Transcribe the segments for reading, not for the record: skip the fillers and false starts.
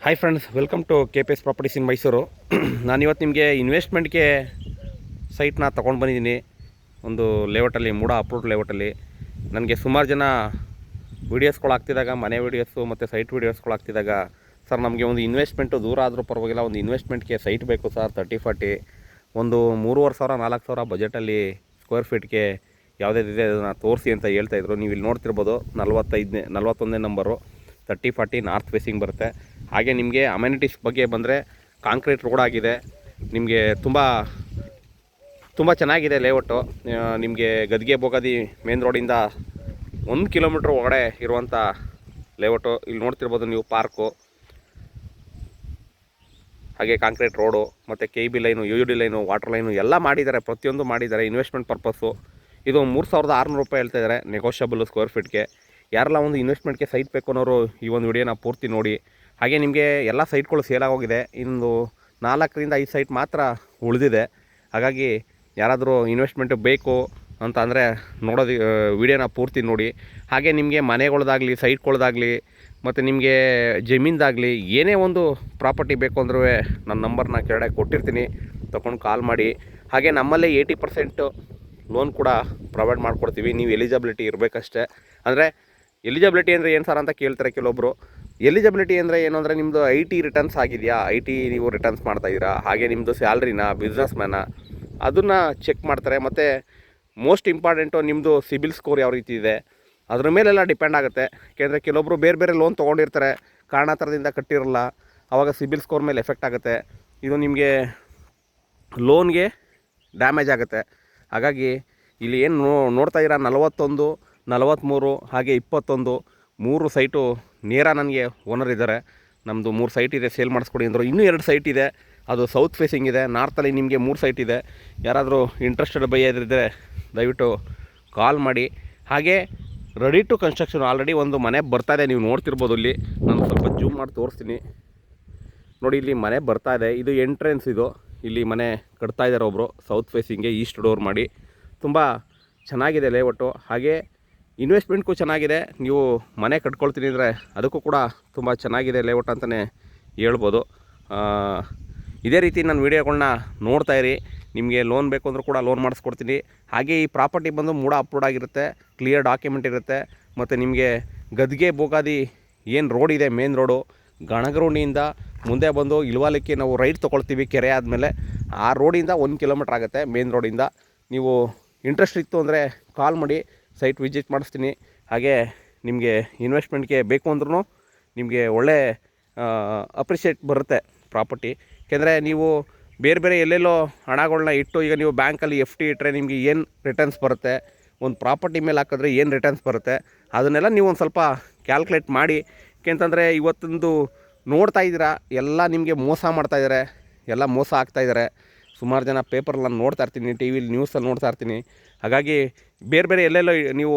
Hi friends, welcome to KPS properties in Mysuru. ನಾನಿವತ್ತು ನಿಮಗೆ ಇನ್ವೆಸ್ಟ್ಮೆಂಟ್ಗೆ ಸೈಟ್ನ ತೊಗೊಂಡು ಬಂದಿದ್ದೀನಿ. ಒಂದು ಲೇಔಟಲ್ಲಿ, ಮೂಡ ಅಪ್ರೂವ್ಡ್ ಲೇಔಟಲ್ಲಿ. ನನಗೆ ಸುಮಾರು ಜನ ವೀಡಿಯೋಸ್ಗಳು ಆಗ್ತಿದ್ದಾಗ, ಮನೆ ವೀಡಿಯೋಸು ಮತ್ತು ಸೈಟ್ ವೀಡಿಯೋಸ್ಗಳು ಆಗ್ತಿದ್ದಾಗ, ಸರ್ ನಮಗೆ ಒಂದು ಇನ್ವೆಸ್ಟ್ಮೆಂಟು ದೂರ ಆದರೂ ಪರವಾಗಿಲ್ಲ, ಒಂದು ಇನ್ವೆಸ್ಟ್ಮೆಂಟ್ಗೆ ಸೈಟ್ ಬೇಕು ಸರ್, 30-40 ಒಂದು 3,500-4,000 ಬಜೆಟಲ್ಲಿ ಸ್ಕ್ವೇರ್ ಫೀಟ್ಗೆ ಯಾವುದಿದೆ ಅದನ್ನು ತೋರಿಸಿ ಅಂತ ಹೇಳ್ತಾಯಿದ್ರು. ನೀವು ಇಲ್ಲಿ ನೋಡ್ತಿರ್ಬೋದು, 41ನೇ ನಂಬರು, 30-40 ನಾರ್ತ್ ಫೇಸಿಂಗ್ ಬರುತ್ತೆ. ಹಾಗೆ ನಿಮಗೆ ಅಮ್ಯುನಿಟೀಸ್ ಬಗ್ಗೆ ಬಂದರೆ ಕಾಂಕ್ರೀಟ್ ರೋಡ್ ಆಗಿದೆ. ನಿಮಗೆ ತುಂಬ ಚೆನ್ನಾಗಿದೆ ಲೇಔಟು. ನಿಮಗೆ ಗದ್ಗೆ ಬೋಗದಿ ಮೇನ್ ರೋಡಿಂದ 1 ಕಿಲೋಮೀಟ್ರ್ ಒಳಗಡೆ ಇರುವಂಥ ಲೇಔಟು. ಇಲ್ಲಿ ನೋಡ್ತಿರ್ಬೋದು ನೀವು, ಪಾರ್ಕು, ಹಾಗೆ ಕಾಂಕ್ರೀಟ್ ರೋಡು ಮತ್ತು KEB line, UUD line, water line ಎಲ್ಲ ಮಾಡಿದ್ದಾರೆ. ಪ್ರತಿಯೊಂದು ಮಾಡಿದ್ದಾರೆ ಇನ್ವೆಸ್ಟ್ಮೆಂಟ್ ಪರ್ಪಸ್ಸು. ಇದು 3,600 ರೂಪಾಯಿ ಹೇಳ್ತಾಯಿದ್ದಾರೆ, ನೆಗೋಷಿಯಬಲ್ ಸ್ಕ್ವೇರ್ ಫೀಟ್ಗೆ. ಯಾರೆಲ್ಲ ಒಂದು ಇನ್ವೆಸ್ಟ್ಮೆಂಟ್ಗೆ ಸೈಟ್ ಬೇಕು ಅನ್ನೋರು ಈ ಒಂದು ವಿಡಿಯೋನ ಪೂರ್ತಿ ನೋಡಿ. ಹಾಗೆ ನಿಮಗೆ ಎಲ್ಲ ಸೈಟ್ಗಳು ಸೇಲಾಗೋಗಿದೆ. ಇನ್ನು 4-5 ಸೈಟ್ ಮಾತ್ರ ಉಳಿದಿದೆ. ಹಾಗಾಗಿ ಯಾರಾದರೂ ಇನ್ವೆಸ್ಟ್ಮೆಂಟು ಬೇಕು ಅಂತ ಅಂದರೆ ವಿಡಿಯೋನ ಪೂರ್ತಿ ನೋಡಿ. ಹಾಗೆ ನಿಮಗೆ ಮನೆಗಳ್ದಾಗಲಿ, ಸೈಟ್ಗಳ್ದಾಗಲಿ, ಮತ್ತು ನಿಮಗೆ ಜಮೀನ್ದಾಗಲಿ ಏನೇ ಒಂದು ಪ್ರಾಪರ್ಟಿ ಬೇಕು ಅಂದ್ರೂ ನನ್ನ ನಂಬರ್ನ ಕೆಳಗಡೆ ಕೊಟ್ಟಿರ್ತೀನಿ, ತೊಗೊಂಡು ಕಾಲ್ ಮಾಡಿ. ಹಾಗೆ ನಮ್ಮಲ್ಲೇ 80% ಲೋನ್ ಕೂಡ ಪ್ರೊವೈಡ್ ಮಾಡಿಕೊಡ್ತೀವಿ. ನೀವು ಎಲಿಜಿಬಿಲಿಟಿ ಇರಬೇಕಷ್ಟೇ. ಅಂದರೆ ಎಲಿಜಿಬಿಲಿಟಿ ಅಂದರೆ ಏನು ಸರ್ ಅಂತ ಕೇಳ್ತಾರೆ ಕೆಲವೊಬ್ಬರು. ಎಲಿಜಿಬಿಲಿಟಿ ಅಂದರೆ ಏನು ಅಂದರೆ, ನಿಮ್ಮದು IT ರಿಟರ್ನ್ಸ್ ಆಗಿದೆಯಾ, IT ನೀವು ರಿಟರ್ನ್ಸ್ ಮಾಡ್ತಾಯಿದ್ದೀರಾ, ಹಾಗೆ ನಿಮ್ಮದು ಸ್ಯಾಲ್ರಿನ, ಬಿಸ್ನೆಸ್ ಮ್ಯಾನ, ಅದನ್ನು ಚೆಕ್ ಮಾಡ್ತಾರೆ. ಮತ್ತು ಮೋಸ್ಟ್ ಇಂಪಾರ್ಟೆಂಟು ನಿಮ್ಮದು ಸಿಬಿಲ್ ಸ್ಕೋರ್ ಯಾವ ರೀತಿ ಇದೆ, ಅದ್ರ ಮೇಲೆಲ್ಲ ಡಿಪೆಂಡ್ ಆಗುತ್ತೆ. ಯಾಕೆಂದರೆ ಕೆಲವೊಬ್ಬರು ಬೇರೆ ಬೇರೆ ಲೋನ್ ತೊಗೊಂಡಿರ್ತಾರೆ, ಕಾರಣಾಂತರದಿಂದ ಕಟ್ಟಿರಲ್ಲ, ಆವಾಗ ಸಿಬಿಲ್ ಸ್ಕೋರ್ ಮೇಲೆ ಎಫೆಕ್ಟ್ ಆಗುತ್ತೆ. ಇದು ನಿಮಗೆ ಲೋನ್ಗೆ ಡ್ಯಾಮೇಜ್ ಆಗುತ್ತೆ. ಹಾಗಾಗಿ ಇಲ್ಲಿ ಏನು ನೋಡ್ತಾ ಇದ್ದೀರಾ, 41, 43 ಹಾಗೆ 21 3 ಸೈಟು ನೇರ ನನಗೆ ಓನರ್ ಇದ್ದಾರೆ. ನಮ್ಮದು 3 ಸೈಟ್ ಇದೆ, ಸೇಲ್ ಮಾಡಿಸ್ಕೊಡಿ ಅಂದರು. ಇನ್ನೂ 2 ಸೈಟ್ ಇದೆ, ಅದು ಸೌತ್ ಫೇಸಿಂಗ್ ಇದೆ. ನಾರ್ತಲ್ಲಿ ನಿಮಗೆ 3 ಸೈಟ್ ಇದೆ. ಯಾರಾದರೂ ಇಂಟ್ರೆಸ್ಟೆಡ್ ಬೈಯೋದ್ರಿದ್ದರೆ ದಯವಿಟ್ಟು ಕಾಲ್ ಮಾಡಿ. ಹಾಗೆ ರೆಡಿ ಟು ಕನ್ಸ್ಟ್ರಕ್ಷನ್ ಆಲ್ರೆಡಿ ಒಂದು ಮನೆ ಬರ್ತಾಯಿದೆ, ನೀವು ನೋಡ್ತಿರ್ಬೋದು. ಇಲ್ಲಿ ನಾನು ಸ್ವಲ್ಪ ಜೂಮ್ ಮಾಡಿ ತೋರಿಸ್ತೀನಿ ನೋಡಿ. ಇಲ್ಲಿ ಮನೆ ಬರ್ತಾಯಿದೆ, ಇದು ಎಂಟ್ರೆನ್ಸ್. ಇದು ಇಲ್ಲಿ ಮನೆ ಕಟ್ತಾ ಇದ್ದಾರೆ ಒಬ್ಬರು, ಸೌತ್ ಫೇಸಿಂಗ್ಗೆ ಈಸ್ಟ್ ಡೋರ್ ಮಾಡಿ. ತುಂಬ ಚೆನ್ನಾಗಿದೆ ಲೇಔಟು. ಹಾಗೆ ಇನ್ವೆಸ್ಟ್ಮೆಂಟ್ಗೂ ಚೆನ್ನಾಗಿದೆ. ನೀವು ಮನೆ ಕಟ್ಕೊಳ್ತೀನಿ ಅಂದರೆ ಅದಕ್ಕೂ ಕೂಡ ತುಂಬ ಚೆನ್ನಾಗಿದೆ ಲೇಔಟ್ ಅಂತಲೇ ಹೇಳ್ಬೋದು. ಇದೇ ರೀತಿ ನನ್ನ ವೀಡಿಯೋಗಳನ್ನ ನೋಡ್ತಾಯಿರಿ. ನಿಮಗೆ ಲೋನ್ ಬೇಕು ಅಂದರೂ ಕೂಡ ಲೋನ್ ಮಾಡಿಸ್ಕೊಡ್ತೀನಿ. ಹಾಗೆ ಈ ಪ್ರಾಪರ್ಟಿ ಬಂದು ಮೂಡ ಅಪ್ರೂವ್ಡ್ ಆಗಿರುತ್ತೆ, ಕ್ಲಿಯರ್ ಡಾಕ್ಯುಮೆಂಟ್ ಇರುತ್ತೆ. ಮತ್ತು ನಿಮಗೆ ಗದ್ಗೆ ಬೋಗಾದಿ ಏನು ರೋಡ್ ಇದೆ, ಮೇನ್ ರೋಡು, ಗಣಗರುಣಿಯಿಂದ ಮುಂದೆ ಬಂದು ಇಲ್ವಾಲಕ್ಕೆ ನಾವು ರೈಟ್ ತೊಗೊಳ್ತೀವಿ. ಕೆರೆ ಆದಮೇಲೆ ಆ ರೋಡಿಂದ 1 ಕಿಲೋಮೀಟ್ರ್ ಆಗುತ್ತೆ ಮೇನ್ ರೋಡಿಂದ. ನೀವು ಇಂಟ್ರೆಸ್ಟ್ ಇತ್ತು ಅಂದರೆ ಕಾಲ್ ಮಾಡಿ, ಸೈಟ್ ವಿಸಿಟ್ ಮಾಡಿಸ್ತೀನಿ. ಹಾಗೆ ನಿಮಗೆ ಇನ್ವೆಸ್ಟ್ಮೆಂಟ್ಗೆ ಬೇಕು ಅಂದ್ರೂ ನಿಮಗೆ ಒಳ್ಳೆ ಅಪ್ರಿಷಿಯೇಟ್ ಬರುತ್ತೆ ಪ್ರಾಪರ್ಟಿ. ಯಾಕೆಂದರೆ ನೀವು ಬೇರೆ ಬೇರೆ ಎಲ್ಲೆಲ್ಲೋ ಹಣಗಳನ್ನ ಇಟ್ಟು, ಈಗ ನೀವು ಬ್ಯಾಂಕಲ್ಲಿ FD ಇಟ್ಟರೆ ನಿಮಗೆ ಏನು ರಿಟರ್ನ್ಸ್ ಬರುತ್ತೆ, ಒಂದು ಪ್ರಾಪರ್ಟಿ ಮೇಲೆ ಹಾಕಿದ್ರೆ ಏನು ರಿಟರ್ನ್ಸ್ ಬರುತ್ತೆ, ಅದನ್ನೆಲ್ಲ ನೀವು ಒಂದು ಸ್ವಲ್ಪ ಕ್ಯಾಲ್ಕುಲೇಟ್ ಮಾಡಿ. ಯಾಕೆಂತಂದರೆ ಇವತ್ತೊಂದು ನೋಡ್ತಾ ಇದ್ದೀರಾ, ಎಲ್ಲ ನಿಮಗೆ ಮೋಸ ಮಾಡ್ತಾಯಿದ್ದಾರೆ, ಎಲ್ಲ ಮೋಸ ಆಗ್ತಾಯಿದ್ದಾರೆ. ಸುಮಾರು ಜನ ಪೇಪರಲ್ಲಿ ನಾನು ನೋಡ್ತಾ ಇರ್ತೀನಿ, TV ನ್ಯೂಸಲ್ಲಿ ನೋಡ್ತಾ ಇರ್ತೀನಿ. ಹಾಗಾಗಿ ಬೇರೆ ಬೇರೆ ಎಲ್ಲೆಲ್ಲೋ ನೀವು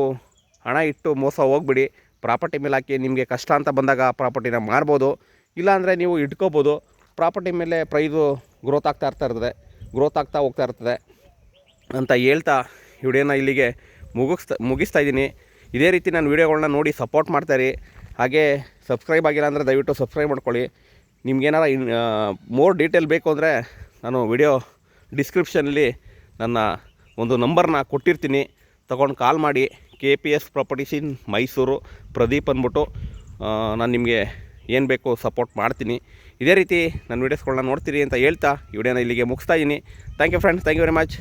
ಹಣ ಇಟ್ಟು ಮೋಸ ಹೋಗ್ಬಿಡಿ. ಪ್ರಾಪರ್ಟಿ ಮೇಲೆ ಹಾಕಿ, ನಿಮಗೆ ಕಷ್ಟ ಅಂತ ಬಂದಾಗ ಪ್ರಾಪರ್ಟಿನ ಮಾರ್ಬೋದು, ಇಲ್ಲಾಂದರೆ ನೀವು ಇಟ್ಕೋಬೋದು. ಪ್ರಾಪರ್ಟಿ ಮೇಲೆ ಪ್ರೈಸು ಗ್ರೋತ್ ಆಗ್ತಾ ಹೋಗ್ತಾ ಇರ್ತದೆ ಅಂತ ಹೇಳ್ತಾ ವಿಡಿಯೋನ ಇಲ್ಲಿಗೆ ಮುಗಿಸ್ತಾ ಇದ್ದೀನಿ. ಇದೇ ರೀತಿ ನಾನು ವೀಡಿಯೋಗಳನ್ನ ನೋಡಿ ಸಪೋರ್ಟ್ ಮಾಡ್ತಾಯಿರಿ. ಹಾಗೆ ಸಬ್ಸ್ಕ್ರೈಬ್ ಆಗಿಲ್ಲ ಅಂದರೆ ದಯವಿಟ್ಟು ಸಬ್ಸ್ಕ್ರೈಬ್ ಮಾಡ್ಕೊಳ್ಳಿ. ನಿಮ್ಗೇನಾರ ಮೋರ್ ಡೀಟೇಲ್ ಬೇಕು ಅಂದರೆ ನಾನು ವಿಡಿಯೋ ಡಿಸ್ಕ್ರಿಪ್ಷನಲ್ಲಿ ನನ್ನ ಒಂದು ನಂಬರ್ನ ಕೊಟ್ಟಿರ್ತೀನಿ, ತೊಗೊಂಡು ಕಾಲ್ ಮಾಡಿ. KPS properties in Mysuru, Pradeep ಅಂದ್ಬಿಟ್ಟು. ನಾನು ನಿಮಗೆ ಏನು ಬೇಕು ಸಪೋರ್ಟ್ ಮಾಡ್ತೀನಿ. ಇದೇ ರೀತಿ ನನ್ನ ವೀಡಿಯೋಸ್ಗಳನ್ನ ನೋಡ್ತೀರಿ ಅಂತ ಹೇಳ್ತಾ ಈ ವಿಡಿಯೋನ ಇಲ್ಲಿಗೆ ಮುಗಿಸ್ತಾ ಇದ್ದೀನಿ. Thank you friends, thank you very much.